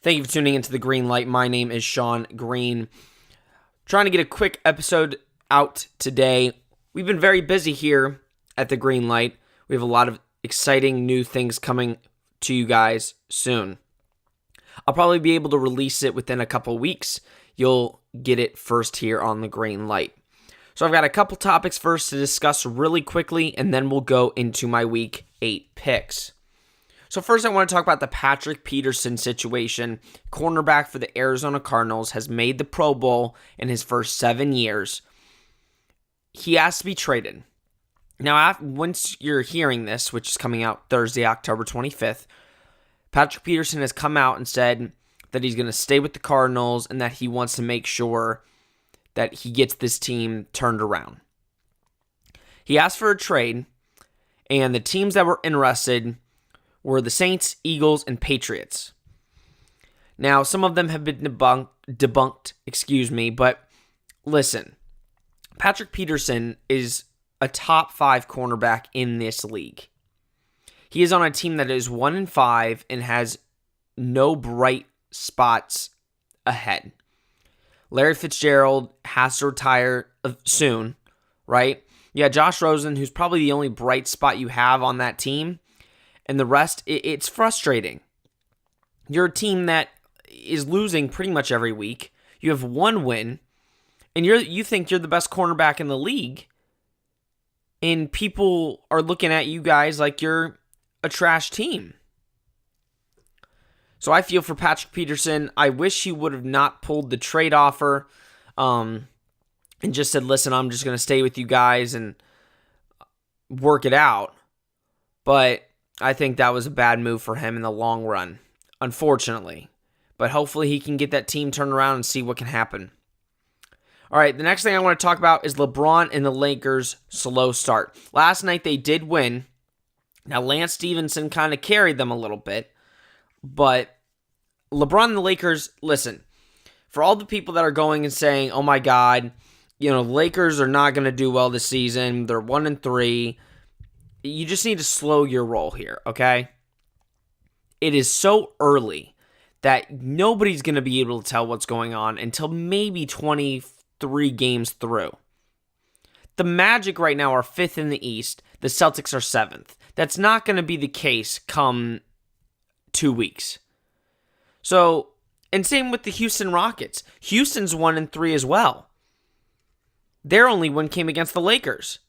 Thank you for tuning into The Green Light. My name is Sean Green. Trying to get a quick episode out today. We've been very busy here at The Green Light. We have a lot of exciting new things coming to you guys soon. I'll probably be able to release it within a couple weeks. You'll get it first here on The Green Light. So I've got a couple topics first to discuss really quickly, and then we'll go into my Week 8 picks. So first I want to talk about the Patrick Peterson situation. Cornerback for the Arizona Cardinals has made the Pro Bowl in his first 7 years. He has to be traded. Now, once you're hearing this, which is coming out Thursday, October 25th, Patrick Peterson has come out and said that he's going to stay with the Cardinals and that he wants to make sure that he gets this team turned around. He asked for a trade, and the teams that were interested were the Saints, Eagles, and Patriots. Now, some of them have been debunked, but listen, Patrick Peterson is a top 5 cornerback in this league. He is on a team that is 1-5 and has no bright spots ahead. Larry Fitzgerald has to retire soon, right? Yeah, Josh Rosen, who's probably the only bright spot you have on that team. And the rest, it's frustrating. You're a team that is losing pretty much every week. You have one win, and you think you're the best cornerback in the league. And people are looking at you guys like you're a trash team. So I feel for Patrick Peterson. I wish he would have not pulled the trade offer and just said, listen, I'm just going to stay with you guys and work it out. But I think that was a bad move for him in the long run, unfortunately. But hopefully he can get that team turned around and see what can happen. All right, the next thing I want to talk about is LeBron and the Lakers' slow start. Last night they did win. Now Lance Stevenson kind of carried them a little bit. But LeBron and the Lakers, listen, for all the people that are going and saying, oh my God, the Lakers are not going to do well this season. They're 1-3. You just need to slow your roll here, okay? It is so early that nobody's going to be able to tell what's going on until maybe 23 games through. The Magic right now are 5th in the East. The Celtics are 7th. That's not going to be the case come 2 weeks. So, and same with the Houston Rockets. Houston's 1-3 as well. Their only win came against the Lakers.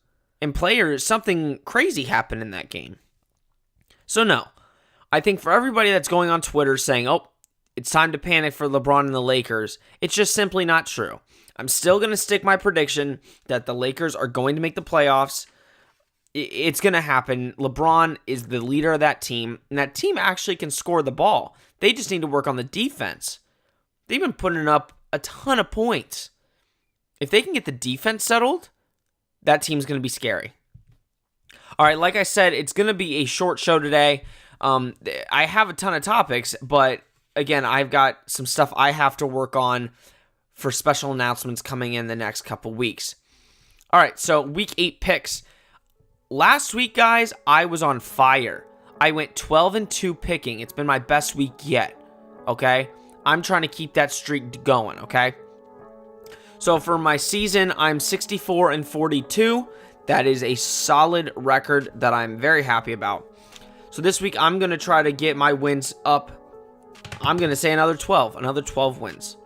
And something crazy happened in that game. So no, I think for everybody that's going on Twitter saying, oh, it's time to panic for LeBron and the Lakers, it's just simply not true. I'm still going to stick my prediction that the Lakers are going to make the playoffs. It's going to happen. LeBron is the leader of that team, and that team actually can score the ball. They just need to work on the defense. They've been putting up a ton of points. If they can get the defense settled, that team's going to be scary. All right, like I said, it's going to be a short show today. I have a ton of topics, but again, I've got some stuff I have to work on for special announcements coming in the next couple weeks. All right, so Week 8 picks. Last week, guys, I was on fire. I went 12-2 picking. It's been my best week yet, okay? I'm trying to keep that streak going, okay? So for my season, I'm 64-42. That is a solid record that I'm very happy about. So this week, I'm going to try to get my wins up. I'm going to say another 12 wins.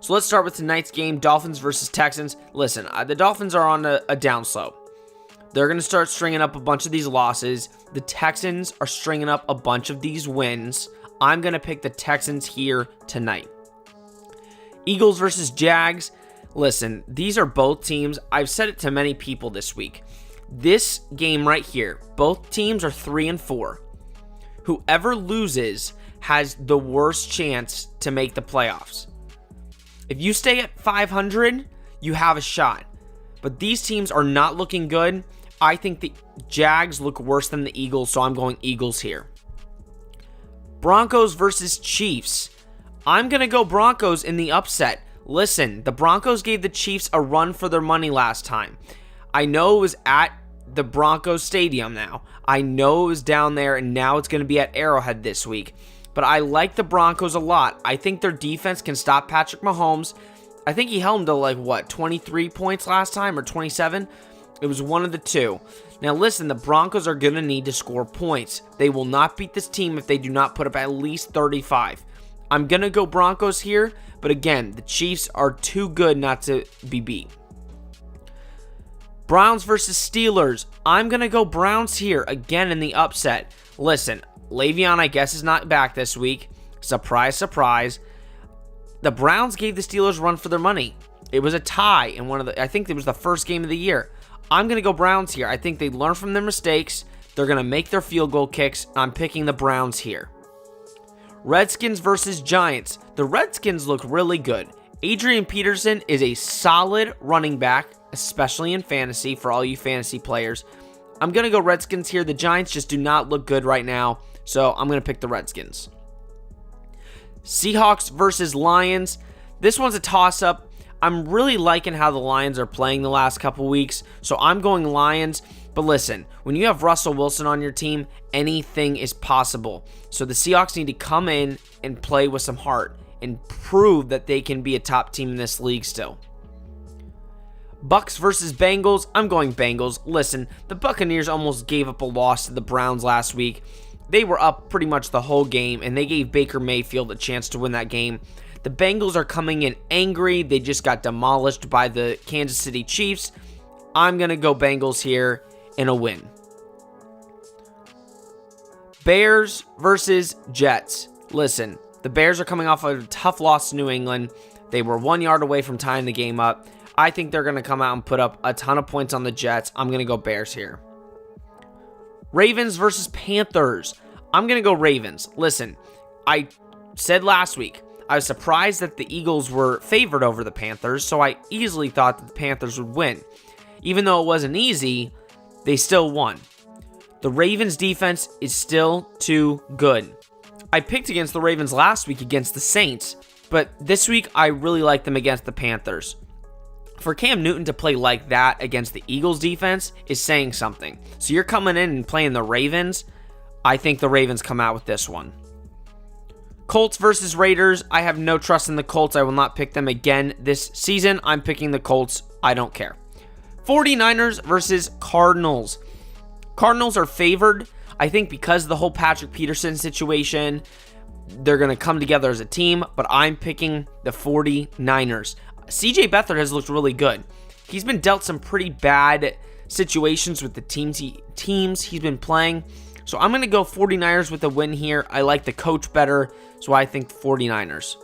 So let's start with tonight's game, Dolphins versus Texans. Listen, the Dolphins are on a downslope. They're going to start stringing up a bunch of these losses. The Texans are stringing up a bunch of these wins. I'm going to pick the Texans here tonight. Eagles versus Jags. Listen, these are both teams. I've said it to many people this week. This game right here, both teams are 3-4. Whoever loses has the worst chance to make the playoffs. If you stay at 500, you have a shot. But these teams are not looking good. I think the Jags look worse than the Eagles, so I'm going Eagles here. Broncos versus Chiefs. I'm going to go Broncos in the upset. Listen, the Broncos gave the Chiefs a run for their money last time. I know it was at the Broncos Stadium now. I know it was down there, and now it's going to be at Arrowhead this week. but I like the Broncos a lot. I think their defense can stop Patrick Mahomes. I think he held him to 23 points last time or 27. It was one of the two. Now listen, the Broncos are going to need to score points. They will not beat this team if they do not put up at least 35. I'm going to go Broncos here, but again, the Chiefs are too good not to be beat. Browns versus Steelers. I'm going to go Browns here, again in the upset. Listen, Le'Veon, I guess, is not back this week. Surprise, surprise. The Browns gave the Steelers a run for their money. It was a tie in I think it was the first game of the year. I'm going to go Browns here. I think they learn from their mistakes. They're going to make their field goal kicks. I'm picking the Browns here. Redskins versus Giants. The Redskins look really good. Adrian Peterson is a solid running back, especially in fantasy for all you fantasy players. I'm going to go Redskins here. The Giants just do not look good right now, so I'm going to pick the Redskins. Seahawks versus Lions. This one's a toss-up. I'm really liking how the Lions are playing the last couple weeks, so I'm going Lions. But listen, when you have Russell Wilson on your team, anything is possible. So the Seahawks need to come in and play with some heart and prove that they can be a top team in this league still. Bucks versus Bengals. I'm going Bengals. Listen, the Buccaneers almost gave up a loss to the Browns last week. They were up pretty much the whole game, and they gave Baker Mayfield a chance to win that game. The Bengals are coming in angry. They just got demolished by the Kansas City Chiefs. I'm going to go Bengals here in a win. Bears versus Jets. Listen, the Bears are coming off a tough loss to New England. They were 1 yard away from tying the game up. I think they're going to come out and put up a ton of points on the Jets. I'm going to go Bears here. Ravens versus Panthers. I'm going to go Ravens. Listen, I said last week, I was surprised that the Eagles were favored over the Panthers, so I easily thought that the Panthers would win. Even though it wasn't easy, they still won. The Ravens defense is still too good. I picked against the Ravens last week against the Saints, but this week I really like them against the Panthers. For Cam Newton to play like that against the Eagles defense is saying something. So you're coming in and playing the Ravens. I think the Ravens come out with this one. Colts versus Raiders. I have no trust in the Colts. I will not pick them again this season. I'm picking the Colts. I don't care. 49ers versus Cardinals. Cardinals are favored, I think, because of the whole Patrick Peterson situation. They're going to come together as a team, but I'm picking the 49ers. CJ Beathard has looked really good. He's been dealt some pretty bad situations with the teams he's been playing. So I'm going to go 49ers with a win here. I like the coach better, so I think 49ers.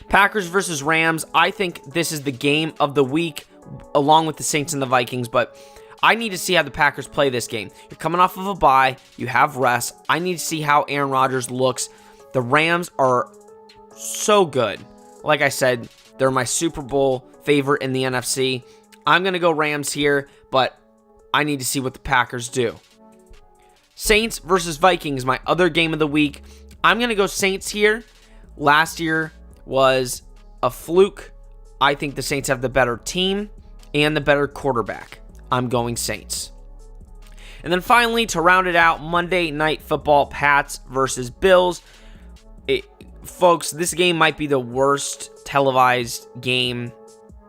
Packers versus Rams. I think this is the game of the week, along with the Saints and the Vikings, but I need to see how the Packers play this game. You're coming off of a bye. You have rest. I need to see how Aaron Rodgers looks. The Rams are so good. Like I said, they're my Super Bowl favorite in the NFC. I'm going to go Rams here, but I need to see what the Packers do. Saints versus Vikings, my other game of the week. I'm going to go Saints here. Last year was a fluke. I think the Saints have the better team and the better quarterback. I'm going Saints. And then finally, to round it out, Monday Night Football, Pats versus Bills. Folks, this game might be the worst televised game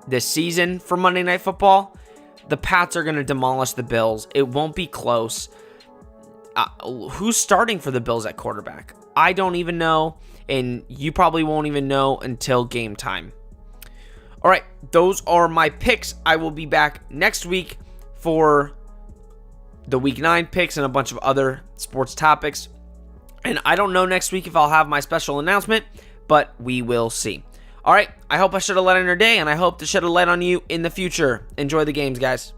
this season for Monday Night Football. The Pats are going to demolish the Bills. It won't be close. Who's starting for the Bills at quarterback? I don't even know, and you probably won't even know until game time. All right, those are my picks. I will be back next week for the Week 9 picks and a bunch of other sports topics. And I don't know next week if I'll have my special announcement, but we will see. All right, I hope I shed a light on your day, and I hope to shed a light on you in the future. Enjoy the games, guys.